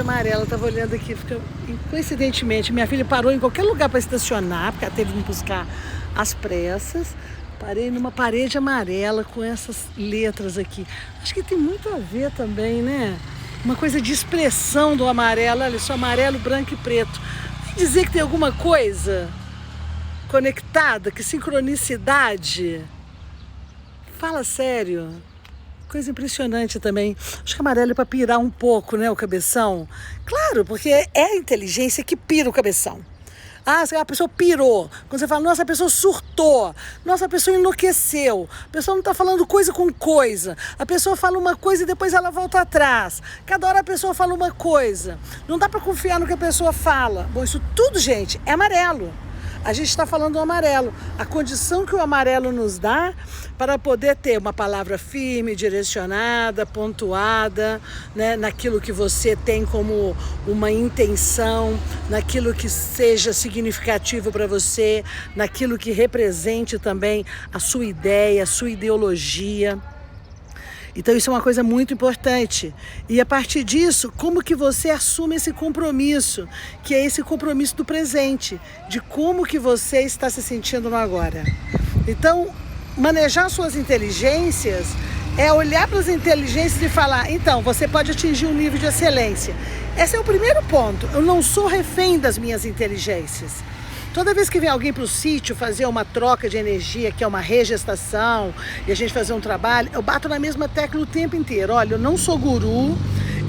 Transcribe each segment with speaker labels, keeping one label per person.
Speaker 1: Amarela, eu tava olhando aqui, coincidentemente, minha filha parou em qualquer lugar para estacionar, porque ela teve que me buscar às pressas. Parei numa parede amarela com essas letras aqui. Acho que tem muito a ver também, né? Uma coisa de expressão do amarelo, olha só, amarelo, branco e preto. Vai dizer que tem alguma coisa conectada, que sincronicidade? Fala sério. Coisa impressionante também. Acho que amarelo é para pirar um pouco, né, o cabeção. Claro, porque é a inteligência que pira o cabeção. Ah, a pessoa pirou. Quando você fala, nossa, a pessoa surtou. Nossa, a pessoa enlouqueceu. A pessoa não está falando coisa com coisa. A pessoa fala uma coisa e depois ela volta atrás. Cada hora a pessoa fala uma coisa. Não dá para confiar no que a pessoa fala. Bom, isso tudo, gente, é amarelo. A gente está falando do amarelo, a condição que o amarelo nos dá para poder ter uma palavra firme, direcionada, pontuada, né, naquilo que você tem como uma intenção, naquilo que seja significativo para você, naquilo que represente também a sua ideia, a sua ideologia. Então isso é uma coisa muito importante. E a partir disso, como que você assume esse compromisso, que é esse compromisso do presente, de como que você está se sentindo no agora. Então, manejar suas inteligências é olhar para as inteligências e falar, então, você pode atingir um nível de excelência. Esse é o primeiro ponto. Eu não sou refém das minhas inteligências. Toda vez que vem alguém para o sítio fazer uma troca de energia, que é uma regestação, e a gente fazer um trabalho, eu bato na mesma tecla o tempo inteiro. Olha, eu não sou guru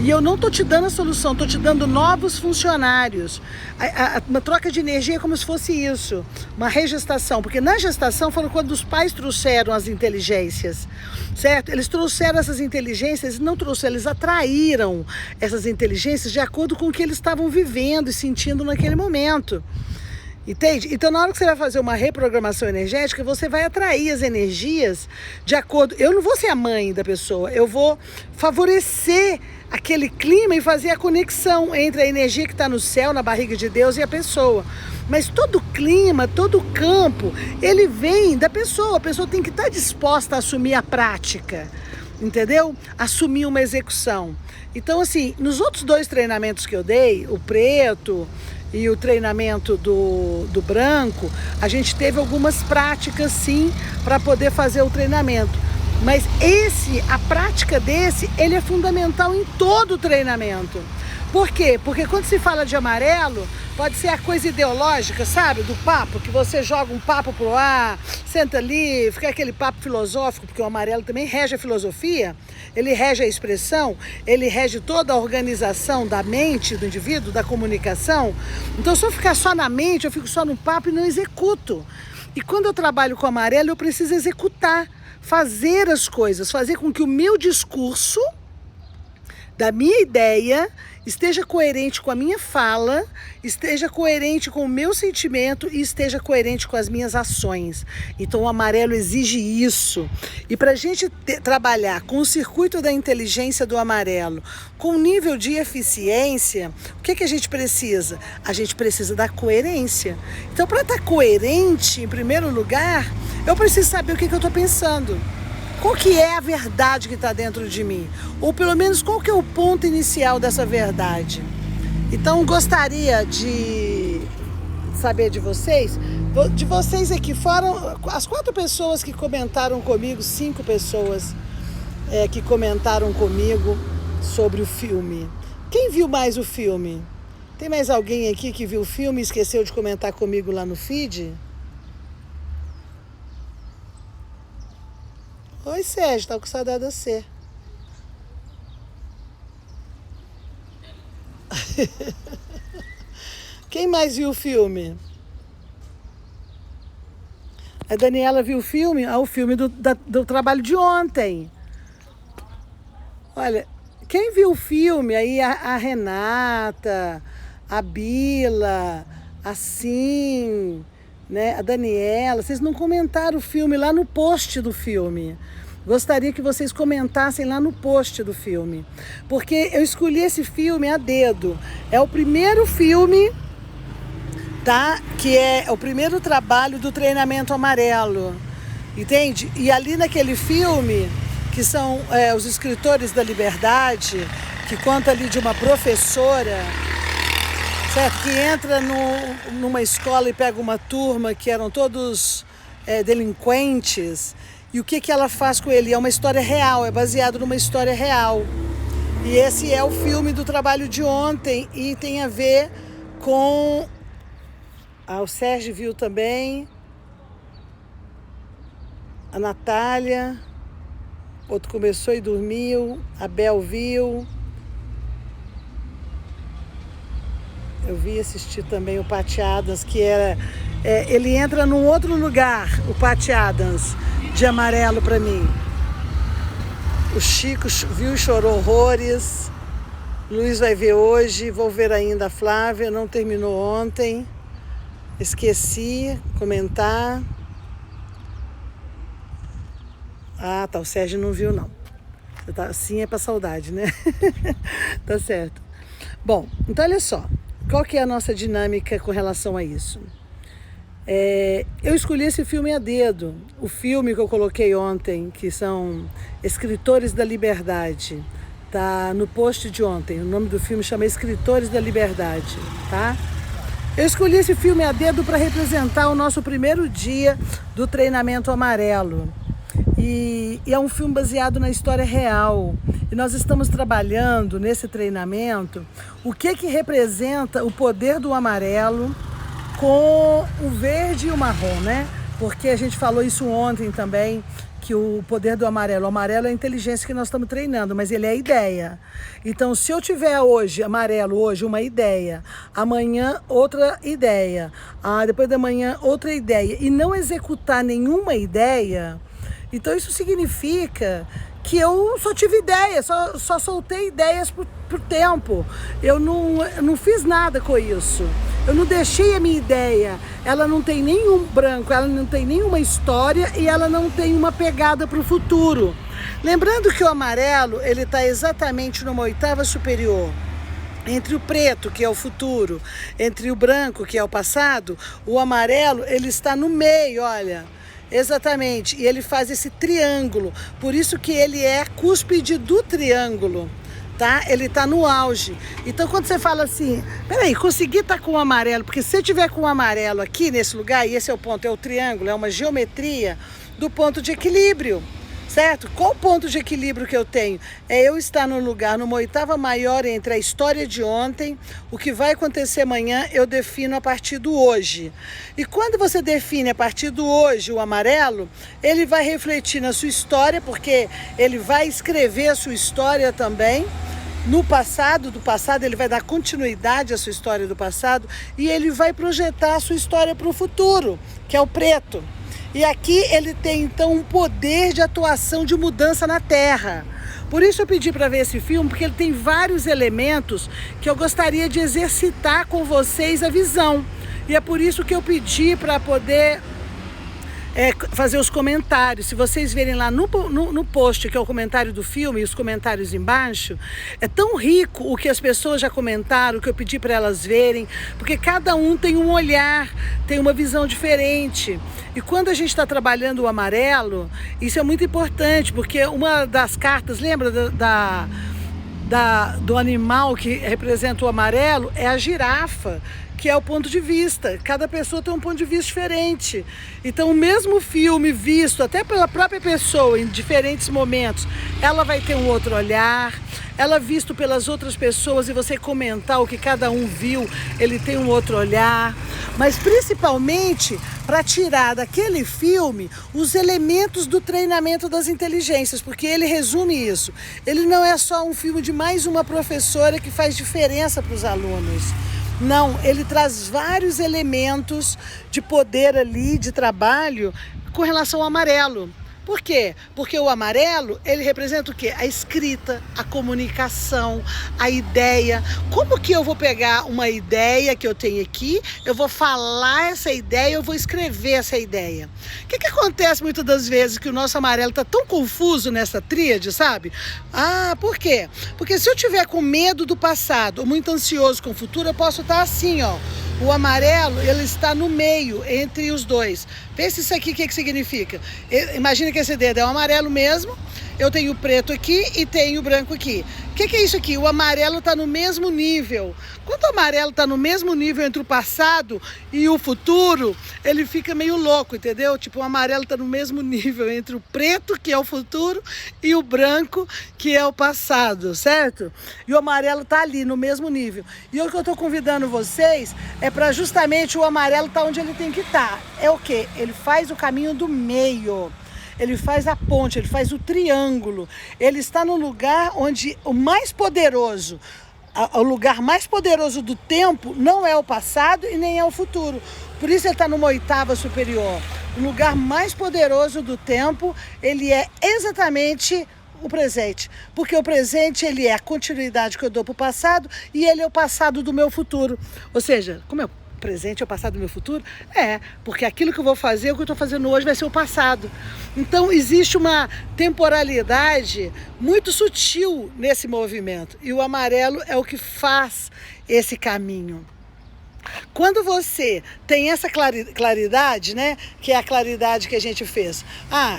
Speaker 1: e eu não estou te dando a solução, estou te dando novos funcionários. Uma troca de energia é como se fosse isso, uma regestação, porque na gestação foram quando os pais trouxeram as inteligências, certo? Eles trouxeram essas inteligências, não trouxeram, eles atraíram essas inteligências de acordo com o que eles estavam vivendo e sentindo naquele momento. Entende? Então, na hora que você vai fazer uma reprogramação energética, você vai atrair as energias de acordo... Eu não vou ser a mãe da pessoa, eu vou favorecer aquele clima e fazer a conexão entre a energia que está no céu, na barriga de Deus, e a pessoa. Mas todo clima, todo campo, ele vem da pessoa. A pessoa tem que estar disposta a assumir a prática, entendeu? Assumir uma execução. Então, assim, nos outros 2 treinamentos que eu dei, o preto e o treinamento do branco, a gente teve algumas práticas sim para poder fazer o treinamento. Mas a prática desse, ele é fundamental em todo o treinamento. Por quê? Porque quando se fala de amarelo, pode ser a coisa ideológica, sabe? Do papo, que você joga um papo pro ar, senta ali, fica aquele papo filosófico, porque o amarelo também rege a filosofia, ele rege a expressão, ele rege toda a organização da mente do indivíduo, da comunicação. Então, se eu ficar só na mente, eu fico só no papo e não executo. E quando eu trabalho com amarelo, eu preciso executar, fazer as coisas, fazer com que o meu discurso, da minha ideia, esteja coerente com a minha fala, esteja coerente com o meu sentimento e esteja coerente com as minhas ações. Então o amarelo exige isso. E para a gente trabalhar com o circuito da inteligência do amarelo, com nível de eficiência, o que a gente precisa? A gente precisa da coerência. Então, para estar coerente, em primeiro lugar, eu preciso saber o que eu estou pensando. Qual que é a verdade que está dentro de mim? Ou pelo menos qual que é o ponto inicial dessa verdade? Então gostaria de saber de vocês aqui, foram as 4 pessoas que comentaram comigo, 5 pessoas que comentaram comigo sobre o filme. Quem viu mais o filme? Tem mais alguém aqui que viu o filme e esqueceu de comentar comigo lá no feed? Oi, Sérgio, tá com saudade de você. Quem mais viu o filme? A Daniela viu o filme? O filme do trabalho de ontem. Olha, quem viu o filme aí, a Renata, a Bila, a Sim, né, a Daniela, vocês não comentaram o filme lá no post do filme. Gostaria que vocês comentassem lá no post do filme, porque eu escolhi esse filme a dedo. É o primeiro filme, tá? Que é o primeiro trabalho do treinamento amarelo, entende? E ali naquele filme, que são os escritores da liberdade, que conta ali de uma professora, certo? Que entra numa escola e pega uma turma que eram todos delinquentes, e o que ela faz com ele? É uma história real, é baseado numa história real. E esse é o filme do trabalho de ontem e tem a ver com... o Sérgio viu também, a Natália, outro começou e dormiu, a Bel viu, eu vi assistir também o Patty Adams, que ele entra num outro lugar, o Patty Adams, de amarelo para mim. O Chico viu e chorou horrores, Luiz vai ver hoje, vou ver ainda a Flávia, não terminou ontem, esqueci comentar. Tá, o Sérgio não viu não. Sim, é pra saudade, né? Tá certo. Bom, então olha só, qual que é a nossa dinâmica com relação a isso? Eu escolhi esse filme a dedo. O filme que eu coloquei ontem, que são Escritores da Liberdade, tá no post de ontem. O nome do filme chama Escritores da Liberdade, tá? Eu escolhi esse filme a dedo para representar o nosso primeiro dia do treinamento amarelo. E é um filme baseado na história real. E nós estamos trabalhando nesse treinamento o que representa o poder do amarelo com o verde e o marrom, né? Porque a gente falou isso ontem também, que o poder do amarelo, o amarelo é a inteligência que nós estamos treinando, mas ele é a ideia. Então, se eu tiver hoje, amarelo, hoje uma ideia, amanhã outra ideia, depois da manhã outra ideia, e não executar nenhuma ideia, então isso significa que eu só tive ideias, só soltei ideias por tempo. Eu não fiz nada com isso. Eu não deixei a minha ideia. Ela não tem nenhum branco, ela não tem nenhuma história e ela não tem uma pegada para o futuro. Lembrando que o amarelo, ele está exatamente numa oitava superior. Entre o preto, que é o futuro, entre o branco, que é o passado, o amarelo, ele está no meio, olha. Exatamente, e ele faz esse triângulo, por isso que ele é cúspide do triângulo, tá? Ele tá no auge. Então quando você fala assim, peraí, consegui estar com o amarelo, porque se eu tiver com o amarelo aqui nesse lugar, e esse é o ponto, é o triângulo, é uma geometria do ponto de equilíbrio, certo? Qual o ponto de equilíbrio que eu tenho? É eu estar no lugar, numa oitava maior entre a história de ontem, o que vai acontecer amanhã, eu defino a partir do hoje. E quando você define a partir do hoje o amarelo, ele vai refletir na sua história, porque ele vai escrever a sua história também. No passado, do passado, ele vai dar continuidade à sua história do passado e ele vai projetar a sua história para o futuro, que é o preto. E aqui ele tem, então, um poder de atuação de mudança na Terra. Por isso eu pedi para ver esse filme, porque ele tem vários elementos que eu gostaria de exercitar com vocês a visão. E é por isso que eu pedi para poder fazer os comentários. Se vocês verem lá no post, que é o comentário do filme, e os comentários embaixo, é tão rico o que as pessoas já comentaram, o que eu pedi para elas verem, porque cada um tem um olhar, tem uma visão diferente. E quando a gente está trabalhando o amarelo, isso é muito importante, porque uma das cartas, lembra do animal que representa o amarelo, é a girafa, que é o ponto de vista. Cada pessoa tem um ponto de vista diferente. Então, o mesmo filme visto até pela própria pessoa em diferentes momentos, ela vai ter um outro olhar. Ela visto pelas outras pessoas e você comentar o que cada um viu, ele tem um outro olhar. Mas principalmente para tirar daquele filme os elementos do treinamento das inteligências, porque ele resume isso. Ele não é só um filme de mais uma professora que faz diferença para os alunos. Não, ele traz vários elementos de poder ali, de trabalho, com relação ao amarelo. Por quê? Porque o amarelo, ele representa o quê? A escrita, a comunicação, a ideia. Como que eu vou pegar uma ideia que eu tenho aqui, eu vou falar essa ideia, eu vou escrever essa ideia? O que acontece muitas das vezes que o nosso amarelo está tão confuso nessa tríade, sabe? Por quê? Porque se eu tiver com medo do passado ou muito ansioso com o futuro, eu posso estar assim, ó. O amarelo, ele está no meio, entre os dois. Vê se isso aqui o que significa. Imagina que esse dedo é o amarelo mesmo. Eu tenho o preto aqui e tenho o branco aqui. O que é isso aqui? O amarelo está no mesmo nível. Quando o amarelo está no mesmo nível entre o passado e o futuro, ele fica meio louco, entendeu? Tipo, o amarelo está no mesmo nível entre o preto, que é o futuro, e o branco, que é o passado, certo? E o amarelo está ali, no mesmo nível. E o que eu estou convidando vocês é para justamente o amarelo estar onde ele tem que estar. É o quê? Ele faz o caminho do meio. Ele faz a ponte, ele faz o triângulo. Ele está no lugar onde o mais poderoso, o lugar mais poderoso do tempo não é o passado e nem é o futuro. Por isso ele está numa oitava superior. O lugar mais poderoso do tempo, ele é exatamente o presente. Porque o presente, ele é a continuidade que eu dou para o passado e ele é o passado do meu futuro. Ou seja, como é presente é o passado do meu futuro? Porque aquilo que eu vou fazer, o que eu estou fazendo hoje vai ser o passado. Então existe uma temporalidade muito sutil nesse movimento e o amarelo é o que faz esse caminho. Quando você tem essa claridade, né, que é a claridade que a gente fez.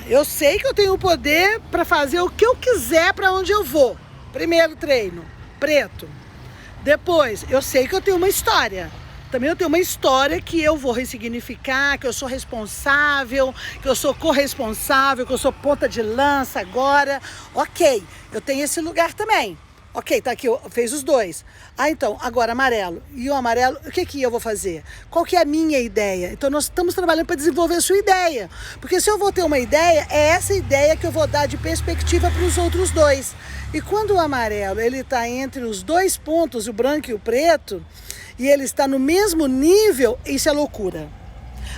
Speaker 1: Eu sei que eu tenho o poder para fazer o que eu quiser para onde eu vou. Primeiro treino, preto. Depois, eu sei que eu tenho uma história. Também eu tenho uma história que eu vou ressignificar, que eu sou responsável, que eu sou corresponsável, que eu sou ponta de lança agora. Ok, eu tenho esse lugar também. Ok, tá aqui, fez os dois. Então, agora amarelo. E o amarelo, o que eu vou fazer? Qual que é a minha ideia? Então, nós estamos trabalhando para desenvolver a sua ideia. Porque se eu vou ter uma ideia, é essa ideia que eu vou dar de perspectiva para os outros dois. E quando o amarelo, ele está entre os dois pontos, o branco e o preto, e ele está no mesmo nível, isso é loucura.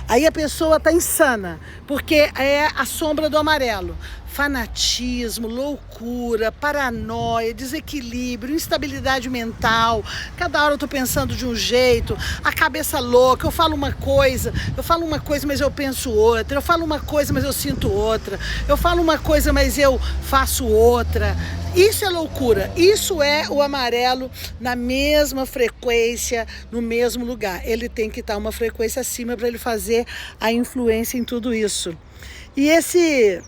Speaker 1: Aí a pessoa está insana, porque é a sombra do amarelo. Fanatismo, loucura, paranoia, desequilíbrio, instabilidade mental. Cada hora eu estou pensando de um jeito, a cabeça louca, eu falo uma coisa, mas eu penso outra, eu falo uma coisa, mas eu sinto outra, eu falo uma coisa, mas eu faço outra. Isso é loucura, isso é o amarelo na mesma frequência, no mesmo lugar. Ele tem que estar uma frequência acima para ele fazer a influência em tudo isso. E esse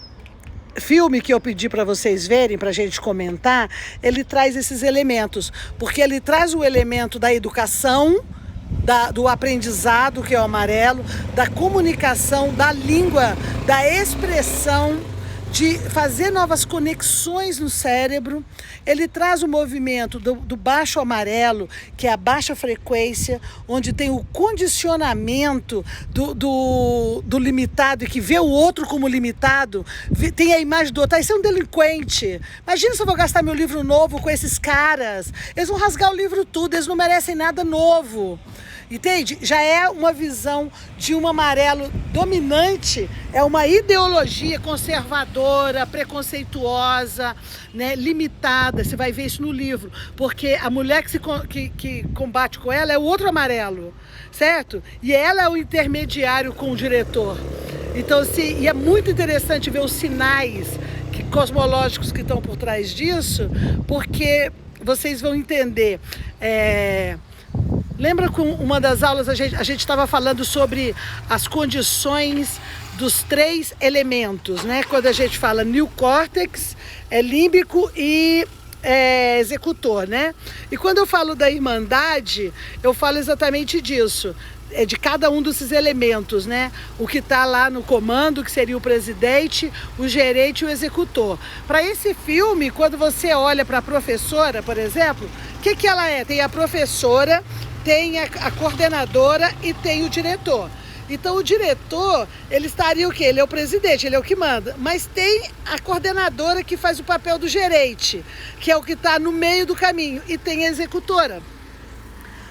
Speaker 1: filme que eu pedi para vocês verem, para a gente comentar, ele traz esses elementos, porque ele traz o elemento da educação, do aprendizado, que é o amarelo, da comunicação, da língua, da expressão, de fazer novas conexões no cérebro. Ele traz o movimento do baixo amarelo, que é a baixa frequência, onde tem o condicionamento do limitado, e que vê o outro como limitado, tem a imagem do outro. Esse é um delinquente. Imagina se eu vou gastar meu livro novo com esses caras. Eles vão rasgar o livro tudo, eles não merecem nada novo. Entende? Já é uma visão de um amarelo dominante, é uma ideologia conservadora, preconceituosa, né, limitada. Você vai ver isso no livro, porque a mulher que combate com ela é o outro amarelo, certo? E ela é o intermediário com o diretor. Então, e é muito interessante ver os sinais cosmológicos que estão por trás disso, porque vocês vão entender. Lembra que uma das aulas a gente estava falando sobre as condições dos 3 elementos, né? Quando a gente fala neocórtex, límbico e executor, né? E quando eu falo da irmandade, eu falo exatamente disso. De cada um desses elementos, né? O que está lá no comando, que seria o presidente, o gerente e o executor. Para esse filme, quando você olha para a professora, por exemplo, o que ela é? Tem a professora, tem a coordenadora e tem o diretor. Então o diretor, ele estaria o quê? Ele é o presidente, ele é o que manda. Mas tem a coordenadora que faz o papel do gerente, que é o que está no meio do caminho. E tem a executora,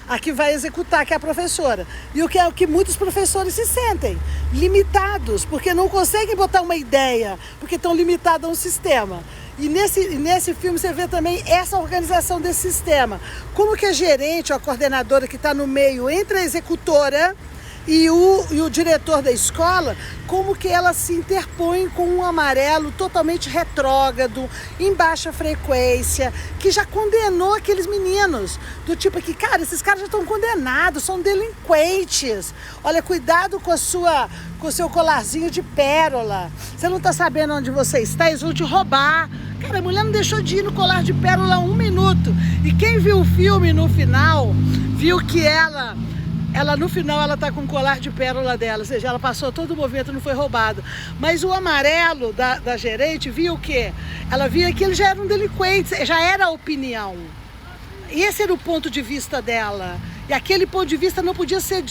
Speaker 1: a que vai executar, que é a professora. E o que é o que muitos professores se sentem limitados, porque não conseguem botar uma ideia, porque estão limitados a um sistema. E nesse filme você vê também essa organização desse sistema. Como que a gerente ou a coordenadora que está no meio entre a executora e o diretor da escola, como que ela se interpõe com um amarelo totalmente retrógrado, em baixa frequência, que já condenou aqueles meninos, do tipo que, cara, esses caras já estão condenados, são delinquentes, olha, cuidado com o seu colarzinho de pérola, você não tá sabendo onde você está, eles vão te roubar. Cara, a mulher não deixou de ir no colar de pérola 1 minuto, e quem viu o filme no final, viu que ela no final ela tá com o colar de pérola dela, ou seja, ela passou todo o movimento, não foi roubado. Mas o amarelo da gerente via o quê? Ela via que eles já eram delinquentes, já era a opinião. Esse era o ponto de vista dela. E aquele ponto de vista não podia ser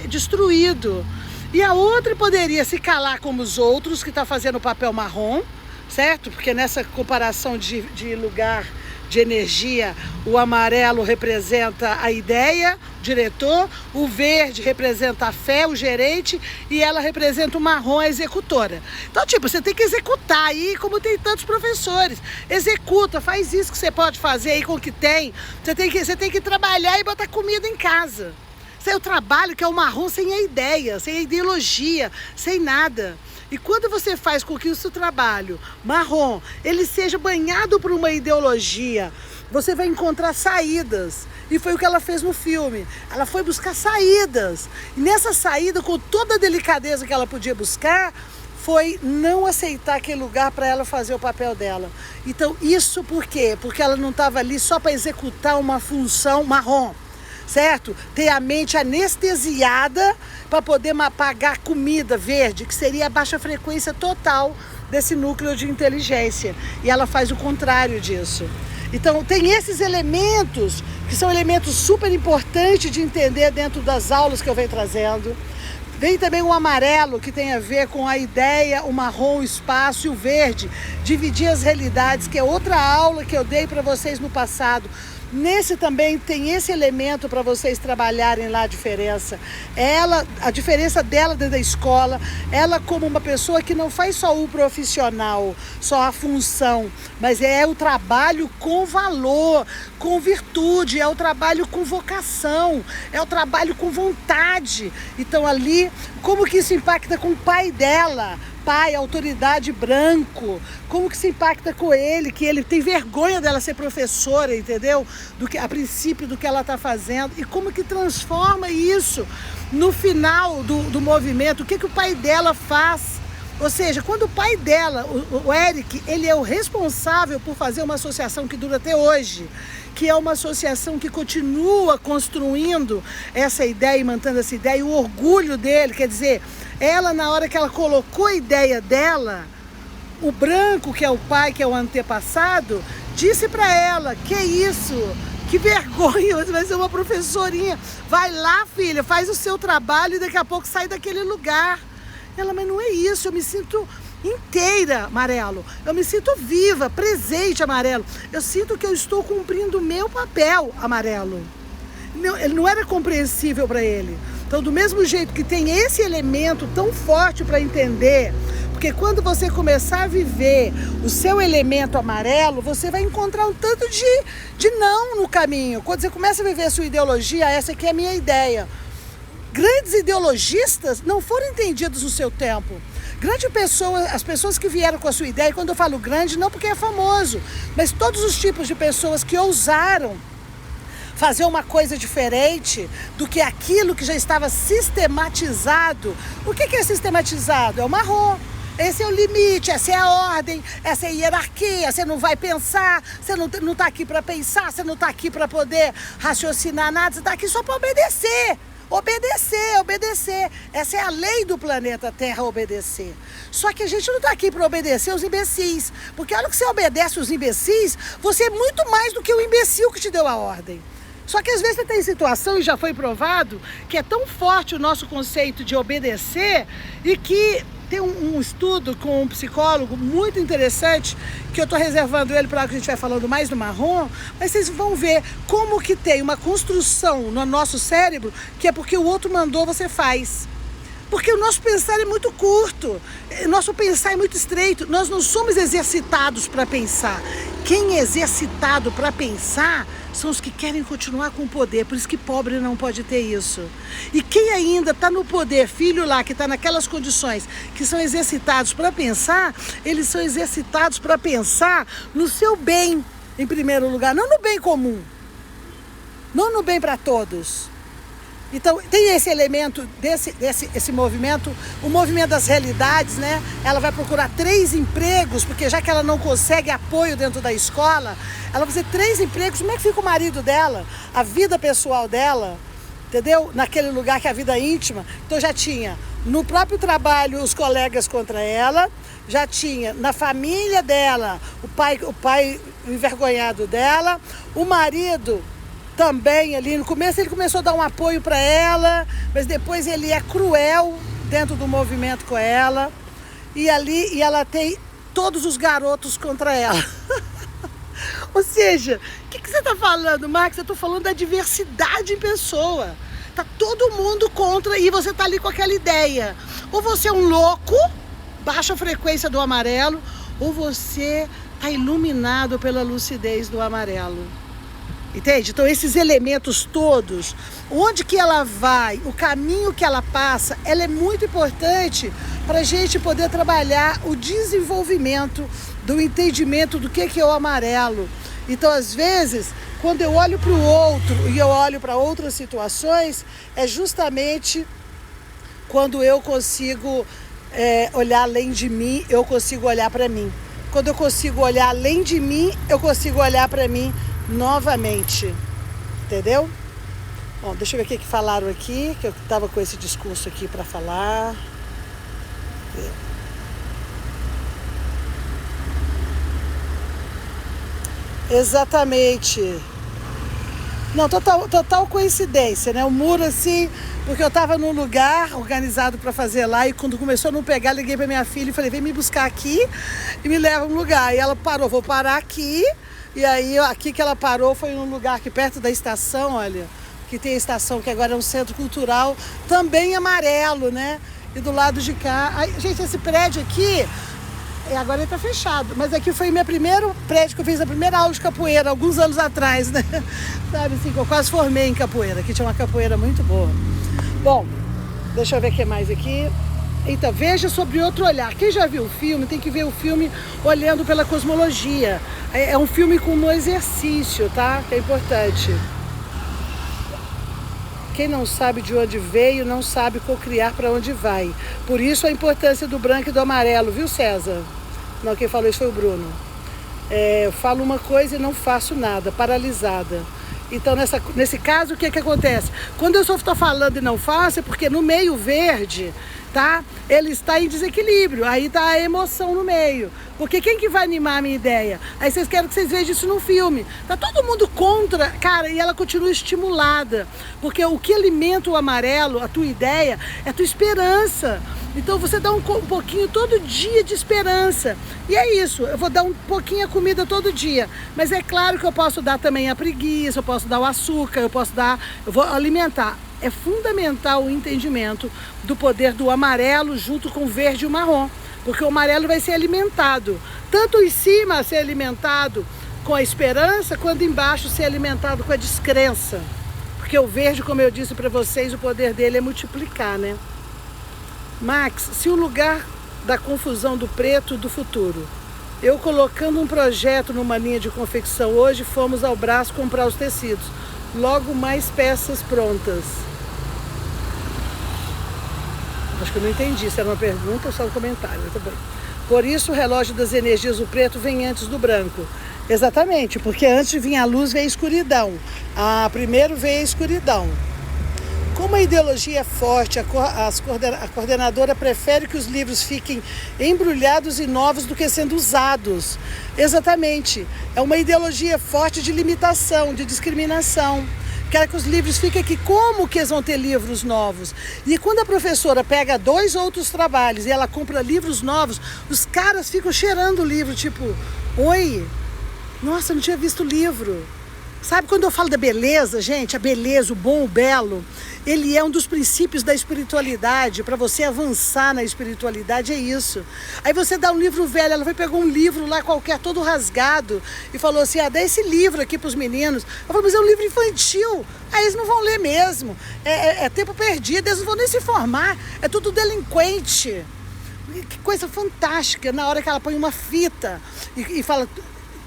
Speaker 1: destruído. E a outra poderia se calar como os outros, que tá fazendo o papel marrom, certo? Porque nessa comparação de lugar de energia, o amarelo representa a ideia, o diretor, o verde representa a fé, o gerente, e ela representa o marrom, a executora. Então, tipo, você tem que executar aí, como tem tantos professores. Executa, faz isso que você pode fazer aí com o que tem. Você tem que trabalhar e botar comida em casa. Esse é o trabalho, que é o marrom sem a ideia, sem a ideologia, sem nada. E quando você faz com que o seu trabalho marrom, ele seja banhado por uma ideologia, você vai encontrar saídas. E foi o que ela fez no filme. Ela foi buscar saídas. E nessa saída, com toda a delicadeza que ela podia buscar, foi não aceitar aquele lugar para ela fazer o papel dela. Então, isso por quê? Porque ela não estava ali só para executar uma função marrom, certo? Ter a mente anestesiada para poder pagar comida verde, que seria a baixa frequência total desse núcleo de inteligência. E ela faz o contrário disso. Então, tem esses elementos, que são elementos super importantes de entender dentro das aulas que eu venho trazendo. Vem também o amarelo, que tem a ver com a ideia, o marrom, o espaço, e o verde, dividir as realidades, que é outra aula que eu dei para vocês no passado. Nesse também tem esse elemento para vocês trabalharem lá a diferença. A diferença dela dentro da escola, ela como uma pessoa que não faz só o profissional, só a função, mas é o trabalho com valor, com virtude, é o trabalho com vocação, é o trabalho com vontade. Então ali, como que isso impacta com o pai dela? Pai, autoridade branco, como que se impacta com ele, que ele tem vergonha dela ser professora, entendeu? A princípio do que ela está fazendo, e como que transforma isso no final do movimento, o que o pai dela faz. Ou seja, quando o pai dela, o Eric, ele é o responsável por fazer uma associação que dura até hoje, que é uma associação que continua construindo essa ideia e mantendo essa ideia, e o orgulho dele, quer dizer, ela, na hora que ela colocou a ideia dela, o branco, que é o pai, que é o antepassado, disse para ela: que isso? Que vergonha, você vai ser uma professorinha. Vai lá, filha, faz o seu trabalho e daqui a pouco sai daquele lugar. Ela, mas não é isso, eu me sinto inteira, amarelo. Eu me sinto viva, presente, amarelo. Eu sinto que eu estou cumprindo o meu papel, amarelo. Ele não era compreensível para ele. Então, do mesmo jeito que tem esse elemento tão forte para entender, porque quando você começar a viver o seu elemento amarelo, você vai encontrar um tanto de não no caminho. Quando você começa a viver a sua ideologia, essa aqui é a minha ideia. Grandes ideologistas não foram entendidos no seu tempo. As pessoas que vieram com a sua ideia, e quando eu falo grande, não porque é famoso, mas todos os tipos de pessoas que ousaram fazer uma coisa diferente do que aquilo que já estava sistematizado. O que é sistematizado? É o marrom. Esse é o limite, essa é a ordem, essa é a hierarquia. Você não vai pensar, você não está aqui para pensar, você não está aqui para poder raciocinar nada, você está aqui só para obedecer. Obedecer. Essa é a lei do planeta Terra, obedecer. Só que a gente não está aqui para obedecer os imbecis. Porque a hora que você obedece os imbecis, você é muito mais do que o imbecil que te deu a ordem. Só que às vezes você tem situação, e já foi provado, que é tão forte o nosso conceito de obedecer, e que tem um estudo com um psicólogo muito interessante, que eu estou reservando ele para que a gente vai falando mais do marrom, mas vocês vão ver como que tem uma construção no nosso cérebro, que é porque o outro mandou, você faz. Porque o nosso pensar é muito curto, o nosso pensar é muito estreito. Nós não somos exercitados para pensar. Quem é exercitado para pensar são os que querem continuar com o poder. Por isso que pobre não pode ter isso. E quem ainda está no poder, filho lá, que está naquelas condições, que são exercitados para pensar, eles são exercitados para pensar no seu bem, em primeiro lugar. Não no bem comum. Não no bem para todos. Então, tem esse elemento, esse movimento, o movimento das realidades, né? Ela vai procurar 3 empregos, porque já que ela não consegue apoio dentro da escola, ela vai fazer 3 empregos. Como é que fica o marido dela, a vida pessoal dela, entendeu? Naquele lugar que é a vida íntima. Então, já tinha no próprio trabalho os colegas contra ela, já tinha na família dela o pai envergonhado dela, o marido também ali no começo ele começou a dar um apoio para ela, mas depois ele é cruel dentro do movimento com ela, e ela tem todos os garotos contra ela. Ou seja, o que você está falando, Max? Eu estou falando da diversidade em pessoa. Tá todo mundo contra e você tá ali com aquela ideia. Ou você é um louco, baixa frequência do amarelo, ou você tá iluminado pela lucidez do amarelo. Entende? Então esses elementos todos, onde que ela vai, o caminho que ela passa, ela é muito importante para a gente poder trabalhar o desenvolvimento do entendimento do que é o amarelo. Então às vezes, quando eu olho para o outro e eu olho para outras situações, é justamente quando eu consigo olhar além de mim, eu consigo olhar para mim. Quando eu consigo olhar além de mim, eu consigo olhar para mim novamente, entendeu? Bom, deixa eu ver o que falaram aqui, que eu estava com esse discurso aqui para falar. Exatamente. Não, total coincidência, né? O muro assim, porque eu estava num lugar organizado para fazer lá e quando começou a não pegar, liguei para minha filha e falei, vem me buscar aqui e me leva a um lugar. E ela parou, vou parar aqui. E aí, aqui que ela parou foi num lugar aqui perto da estação, olha, que tem a estação que agora é um centro cultural, também amarelo, né? E do lado de cá... Ai, gente, esse prédio aqui, agora ele tá fechado, mas aqui foi o meu primeiro prédio que eu fiz a primeira aula de capoeira, alguns anos atrás, né? Sabe assim, que eu quase formei em capoeira, aqui tinha uma capoeira muito boa. Bom, deixa eu ver o que mais aqui. Então, veja sobre outro olhar. Quem já viu o filme, tem que ver o filme olhando pela cosmologia. É um filme com um exercício, tá? Que é importante. Quem não sabe de onde veio, não sabe cocriar para onde vai. Por isso a importância do branco e do amarelo, viu, César? Não, quem falou isso foi o Bruno. Eu falo uma coisa e não faço nada, paralisada. Então, nesse caso, o que acontece? Quando eu só estou falando e não faço, é porque no meio verde, tá? Ele está em desequilíbrio, aí tá a emoção no meio. Porque quem que vai animar a minha ideia? Aí vocês querem que vocês vejam isso no filme. Tá todo mundo contra, cara, e ela continua estimulada. Porque o que alimenta o amarelo, a tua ideia, é a tua esperança. Então você dá um pouquinho todo dia de esperança. E é isso, eu vou dar um pouquinho de comida todo dia. Mas é claro que eu posso dar também a preguiça, eu posso dar o açúcar, eu vou alimentar. É fundamental o entendimento do poder do amarelo junto com o verde e o marrom. Porque o amarelo vai ser alimentado. Tanto em cima ser alimentado com a esperança, quanto embaixo ser alimentado com a descrença. Porque o verde, como eu disse para vocês, o poder dele é multiplicar, né? Max, se o lugar da confusão do preto do futuro, eu colocando um projeto numa linha de confecção hoje, fomos ao braço comprar os tecidos. Logo mais peças prontas. Acho que eu não entendi se era uma pergunta ou só um comentário. Tá bom. Por isso o relógio das energias do preto vem antes do branco. Exatamente, porque antes de vir a luz veio a escuridão. Primeiro veio a escuridão. Como a ideologia é forte, a coordenadora prefere que os livros fiquem embrulhados e novos do que sendo usados. Exatamente. É uma ideologia forte de limitação, de discriminação. Quer que os livros fiquem aqui. Como que eles vão ter livros novos? E quando a professora pega 2 outros trabalhos e ela compra livros novos, os caras ficam cheirando o livro, tipo, oi, nossa, não tinha visto o livro. Sabe quando eu falo da beleza, gente? A beleza, o bom, o belo, ele é um dos princípios da espiritualidade. Para você avançar na espiritualidade é isso. Aí você dá um livro velho, ela vai pegar um livro lá qualquer, todo rasgado, e falou assim, dá esse livro aqui para os meninos. Eu falei, mas é um livro infantil. Aí eles não vão ler mesmo. É tempo perdido, eles não vão nem se formar. É tudo delinquente. Que coisa fantástica, na hora que ela põe uma fita e fala...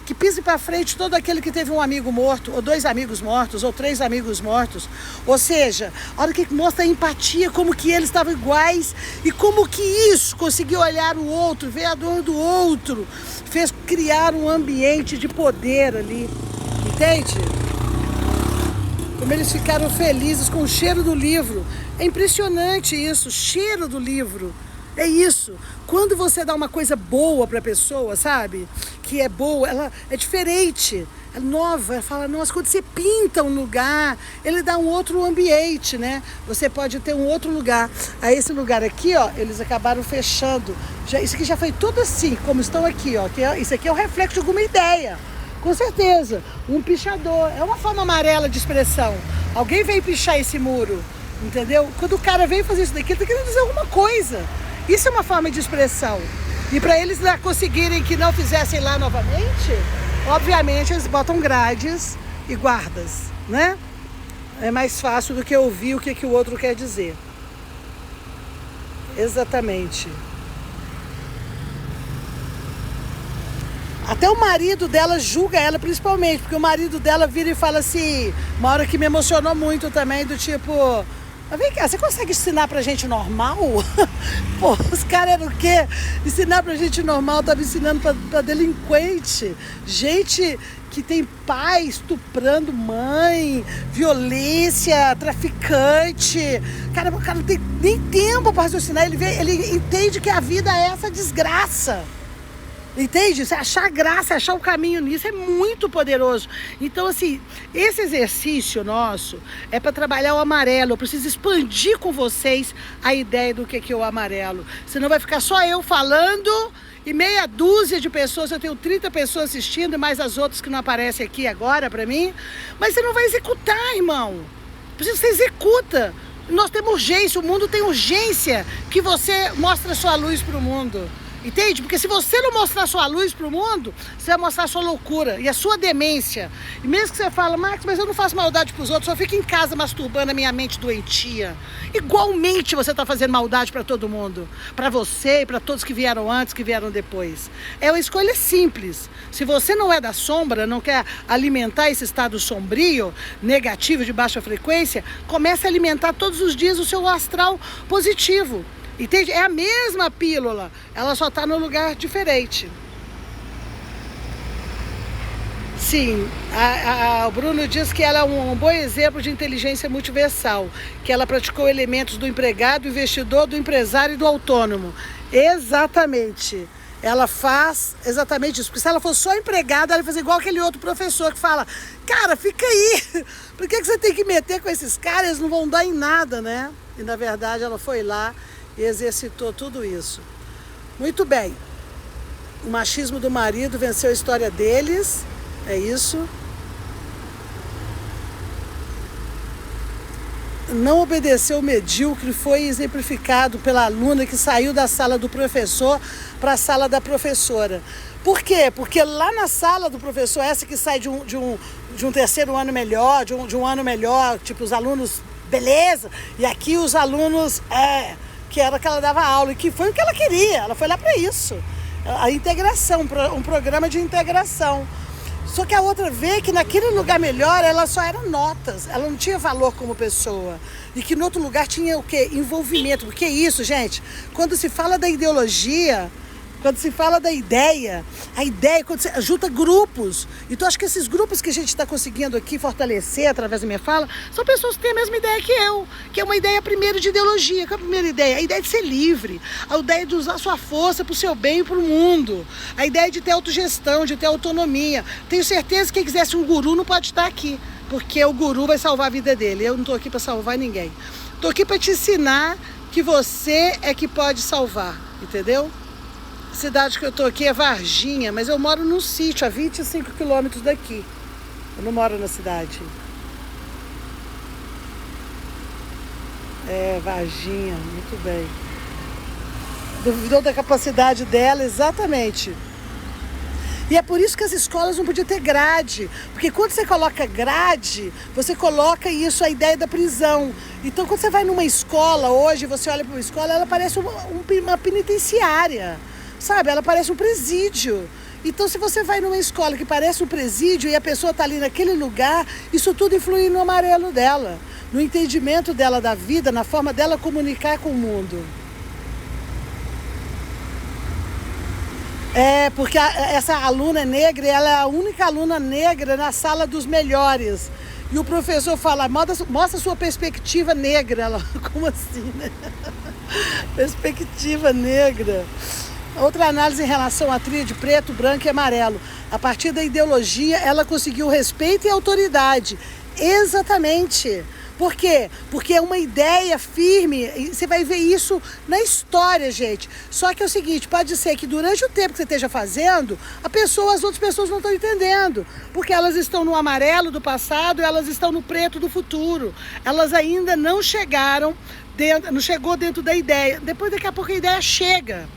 Speaker 1: que pise para frente todo aquele que teve um amigo morto, ou 2 amigos mortos, ou 3 amigos mortos. Ou seja, a hora que mostra a empatia, como que eles estavam iguais, e como que isso conseguiu olhar o outro, ver a dor do outro, fez criar um ambiente de poder ali, entende? Como eles ficaram felizes com o cheiro do livro. É impressionante isso, o cheiro do livro. É isso. Quando você dá uma coisa boa para a pessoa, sabe? Que é boa, ela é diferente, é nova. Ela fala, nossa, quando você pinta um lugar, ele dá um outro ambiente, né? Você pode ter um outro lugar. Aí esse lugar aqui, ó, eles acabaram fechando. Isso aqui já foi tudo assim, como estão aqui, ó. Isso aqui é o reflexo de alguma ideia. Com certeza. Um pichador. É uma forma amarela de expressão. Alguém veio pichar esse muro, entendeu? Quando o cara veio fazer isso daqui, ele tá querendo dizer alguma coisa. Isso é uma forma de expressão. E para eles lá conseguirem que não fizessem lá novamente, obviamente eles botam grades e guardas, né? É mais fácil do que ouvir o que o outro quer dizer. Exatamente. Até o marido dela julga ela principalmente, porque o marido dela vira e fala assim, uma hora que me emocionou muito também, do tipo... Mas vem cá, você consegue ensinar pra gente normal? Pô, os caras eram o quê? Ensinar pra gente normal, tava ensinando pra delinquente. Gente que tem pai estuprando mãe, violência, traficante. Cara, o cara não tem nem tempo pra raciocinar. Ele entende que a vida é essa desgraça. Entende? Você achar graça, achar o caminho nisso é muito poderoso. Então, assim, esse exercício nosso é para trabalhar o amarelo. Eu preciso expandir com vocês a ideia do que é o amarelo. Senão vai ficar só eu falando e meia dúzia de pessoas. Eu tenho 30 pessoas assistindo, mais as outras que não aparecem aqui agora para mim. Mas você não vai executar, irmão. Precisa que você executa. Nós temos urgência, o mundo tem urgência que você mostre a sua luz para o mundo. Entende? Porque se você não mostrar sua luz pro mundo, você vai mostrar a sua loucura e a sua demência. E mesmo que você fala, Max, mas eu não faço maldade pros outros, só fico em casa masturbando a minha mente doentia. Igualmente você tá fazendo maldade para todo mundo. Para você e para todos que vieram antes, que vieram depois. É uma escolha simples. Se você não é da sombra, não quer alimentar esse estado sombrio, negativo, de baixa frequência, comece a alimentar todos os dias o seu astral positivo. Entende? É a mesma pílula, ela só está num lugar diferente. Sim, o Bruno diz que ela é um bom exemplo de inteligência multiversal, que ela praticou elementos do empregado, do investidor, do empresário e do autônomo. Exatamente. Ela faz exatamente isso. Porque se ela fosse só empregada, ela ia fazer igual aquele outro professor que fala, cara, fica aí, por que você tem que meter com esses caras? Eles não vão dar em nada, né? E na verdade ela foi lá e exercitou tudo isso. Muito bem. O machismo do marido venceu a história deles. É isso. Não obedeceu o medíocre foi exemplificado pela aluna que saiu da sala do professor para a sala da professora. Por quê? Porque lá na sala do professor, essa que sai de um terceiro ano melhor, de um ano melhor, tipo os alunos, beleza, e aqui os alunos, que era que ela dava aula, e que foi o que ela queria, ela foi lá para isso. A integração, um programa de integração. Só que a outra vê que naquele lugar melhor ela só era notas, ela não tinha valor como pessoa. E que no outro lugar tinha o quê? Envolvimento. Porque isso, gente, quando se fala da ideologia, quando se fala da ideia, a ideia, quando você junta grupos. Então acho que esses grupos que a gente está conseguindo aqui fortalecer através da minha fala, são pessoas que têm a mesma ideia que eu, que é uma ideia primeiro de ideologia. Qual é a primeira ideia? A ideia de ser livre, a ideia de usar sua força para o seu bem e para o mundo, a ideia de ter autogestão, de ter autonomia. Tenho certeza que quem quisesse um guru não pode estar aqui, porque o guru vai salvar a vida dele. Eu não estou aqui para salvar ninguém. Estou aqui para te ensinar que você é que pode salvar, entendeu? A cidade que eu tô aqui é Varginha, mas eu moro num sítio a 25 quilômetros daqui. Eu não moro na cidade. É, Varginha, muito bem. Duvidou da capacidade dela, exatamente. E é por isso que as escolas não podiam ter grade. Porque quando você coloca grade, você coloca isso, a ideia da prisão. Então, quando você vai numa escola hoje, você olha para uma escola, ela parece uma penitenciária, sabe? Ela parece um presídio. Então, se você vai numa escola que parece um presídio e a pessoa está ali naquele lugar, isso tudo influi no amarelo dela, no entendimento dela da vida, na forma dela comunicar com o mundo. É, porque essa aluna negra, ela é a única aluna negra na sala dos melhores. E o professor fala, mostra sua perspectiva negra. Ela, como assim, né? Perspectiva negra. Outra análise em relação à tríade preto, branco e amarelo. A partir da ideologia, ela conseguiu respeito e autoridade. Exatamente. Por quê? Porque é uma ideia firme, e você vai ver isso na história, gente. Só que é o seguinte, pode ser que durante o tempo que você esteja fazendo, as outras pessoas não estão entendendo. Porque elas estão no amarelo do passado, elas estão no preto do futuro. Elas ainda não chegaram, não chegou dentro da ideia. Depois, daqui a pouco, a ideia chega.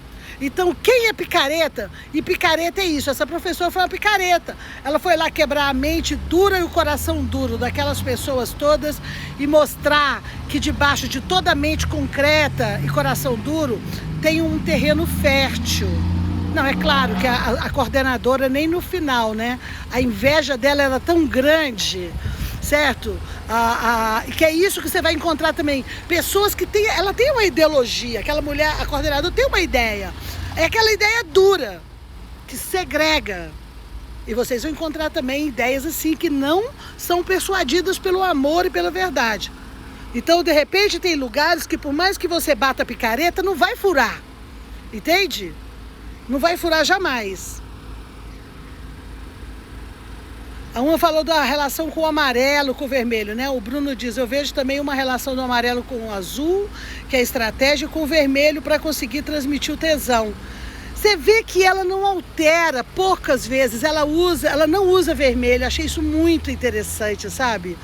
Speaker 1: Então, quem é picareta? E picareta é isso, essa professora foi uma picareta. Ela foi lá quebrar a mente dura e o coração duro daquelas pessoas todas e mostrar que debaixo de toda mente concreta e coração duro tem um terreno fértil. Não, é claro que a coordenadora nem no final, né? A inveja dela era tão grande, certo? Que é isso que você vai encontrar também. Pessoas que ela tem uma ideologia, aquela mulher, a coordenadora tem uma ideia. É aquela ideia dura, que segrega. E vocês vão encontrar também ideias assim que não são persuadidas pelo amor e pela verdade. Então, de repente, tem lugares que por mais que você bata a picareta, não vai furar. Entende? Não vai furar jamais. A uma falou da relação com o amarelo, com o vermelho, né? O Bruno diz, eu vejo também uma relação do amarelo com o azul, que é a estratégia, com o vermelho para conseguir transmitir o tesão. Você vê que ela não altera, poucas vezes, ela não usa vermelho. Achei isso muito interessante, sabe?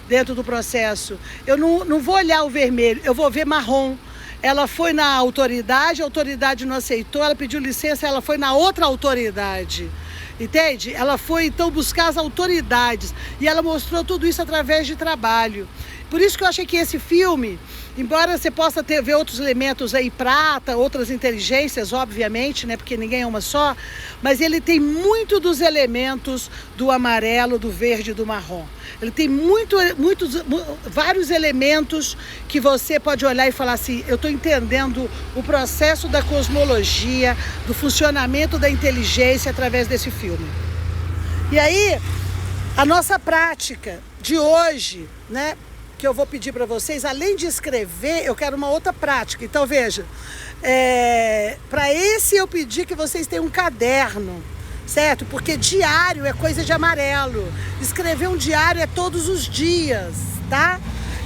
Speaker 1: Dentro do processo. Eu não vou olhar o vermelho, eu vou ver marrom. Ela foi na autoridade, a autoridade não aceitou, ela pediu licença, ela foi na outra autoridade. Entende? Ela foi então buscar as autoridades e ela mostrou tudo isso através de trabalho. Por isso que eu achei que esse filme, embora você possa ver outros elementos aí, prata, outras inteligências, obviamente, né, porque ninguém é uma só, mas ele tem muito dos elementos do amarelo, do verde e do marrom. Ele tem vários elementos que você pode olhar e falar assim, eu estou entendendo o processo da cosmologia, do funcionamento da inteligência através desse filme. E aí, a nossa prática de hoje, né, que eu vou pedir para vocês, além de escrever, eu quero uma outra prática. Então, veja, para esse eu pedi que vocês tenham um caderno, certo? Porque diário é coisa de amarelo. Escrever um diário é todos os dias, tá?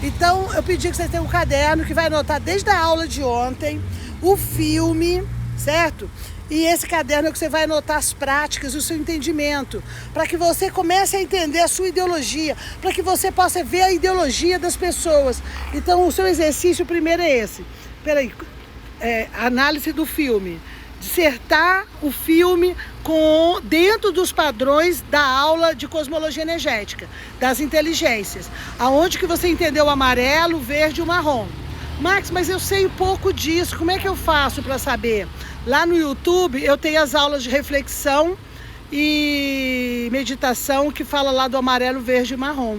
Speaker 1: Então, eu pedi que vocês tenham um caderno que vai anotar desde a aula de ontem, o filme, certo? E esse caderno é que você vai anotar as práticas, o seu entendimento, para que você comece a entender a sua ideologia, para que você possa ver a ideologia das pessoas. Então, o seu exercício primeiro é esse. Peraí, análise do filme. Dissertar o filme dentro dos padrões da aula de cosmologia energética, das inteligências. Aonde que você entendeu o amarelo, o verde e o marrom. Max, mas eu sei pouco disso, como é que eu faço para saber? Lá no YouTube eu tenho as aulas de reflexão e meditação que fala lá do amarelo, verde e marrom.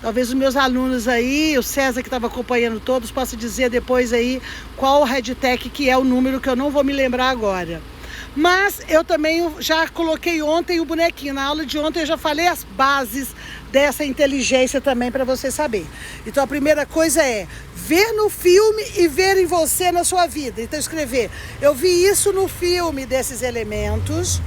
Speaker 1: Talvez os meus alunos aí, o César que estava acompanhando todos, possa dizer depois aí qual o RedTech que é o número que eu não vou me lembrar agora. Mas eu também já coloquei ontem o bonequinho. Na aula de ontem eu já falei as bases dessa inteligência também para você saber. Então a primeira coisa é ver no filme e ver em você na sua vida. Então escrever, eu vi isso no filme desses elementos.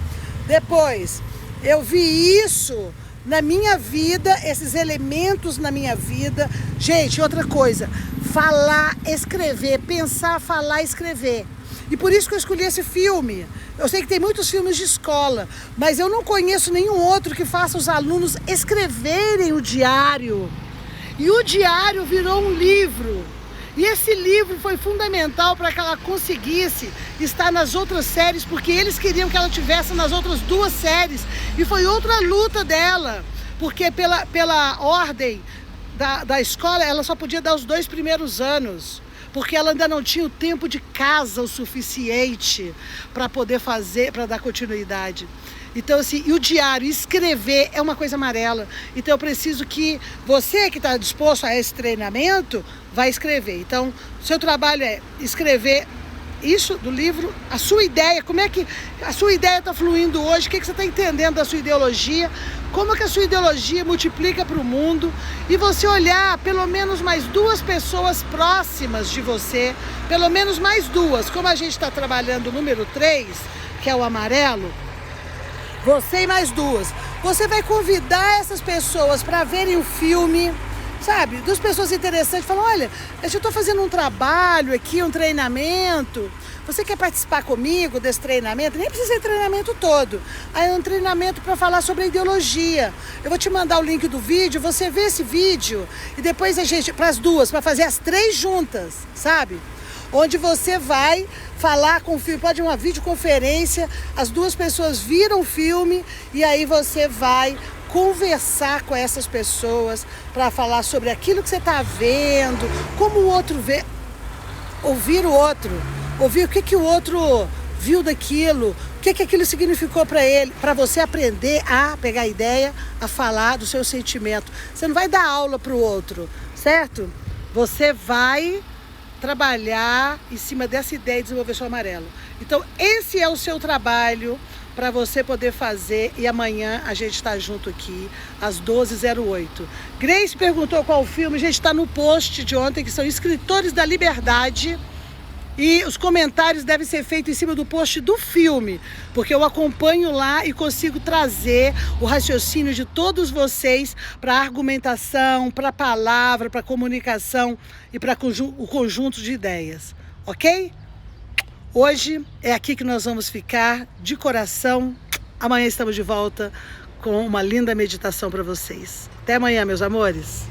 Speaker 1: Depois, eu vi isso na minha vida, esses elementos na minha vida. Gente, outra coisa, falar, escrever, pensar, falar, escrever. E por isso que eu escolhi esse filme. Eu sei que tem muitos filmes de escola, mas eu não conheço nenhum outro que faça os alunos escreverem o diário. E o diário virou um livro. E esse livro foi fundamental para que ela conseguisse estar nas outras séries, porque eles queriam que ela tivesse nas outras 2 séries. E foi outra luta dela, porque pela ordem da escola, ela só podia dar os 2 primeiros anos, porque ela ainda não tinha o tempo de casa o suficiente para poder fazer, para dar continuidade. Então, assim, e o diário, escrever é uma coisa amarela. Então, eu preciso que você que está disposto a esse treinamento, vai escrever. Então, o seu trabalho é escrever isso do livro, a sua ideia, como é que a sua ideia está fluindo hoje, o que você está entendendo da sua ideologia, como é que a sua ideologia multiplica para o mundo, e você olhar pelo menos mais 2 pessoas próximas de você, pelo menos mais 2, como a gente está trabalhando o número 3, que é o amarelo, você e mais 2. Você vai convidar essas pessoas para verem o filme, sabe? 2 pessoas interessantes, falam, olha, eu estou fazendo um trabalho aqui, um treinamento, você quer participar comigo desse treinamento? Nem precisa ser treinamento todo. Aí é um treinamento para falar sobre a ideologia. Eu vou te mandar o link do vídeo, você vê esse vídeo e depois a gente, para as 2, para fazer as 3 juntas, sabe? Onde você vai falar com o filme, pode ir uma videoconferência, as 2 pessoas viram o filme e aí você vai conversar com essas pessoas para falar sobre aquilo que você está vendo, como o outro vê, ouvir o outro, ouvir o que o outro viu daquilo, o que aquilo significou para ele, para você aprender a pegar a ideia, a falar do seu sentimento. Você não vai dar aula para o outro, certo? Você vai trabalhar em cima dessa ideia e desenvolver seu amarelo. Então, esse é o seu trabalho para você poder fazer, e amanhã a gente está junto aqui às 12h08. Grace perguntou qual filme, a gente está no post de ontem, que são Escritores da Liberdade, e os comentários devem ser feitos em cima do post do filme, porque eu acompanho lá e consigo trazer o raciocínio de todos vocês para a argumentação, para a palavra, para a comunicação e para o conjunto de ideias, ok? Hoje é aqui que nós vamos ficar, de coração. Amanhã estamos de volta com uma linda meditação para vocês. Até amanhã, meus amores.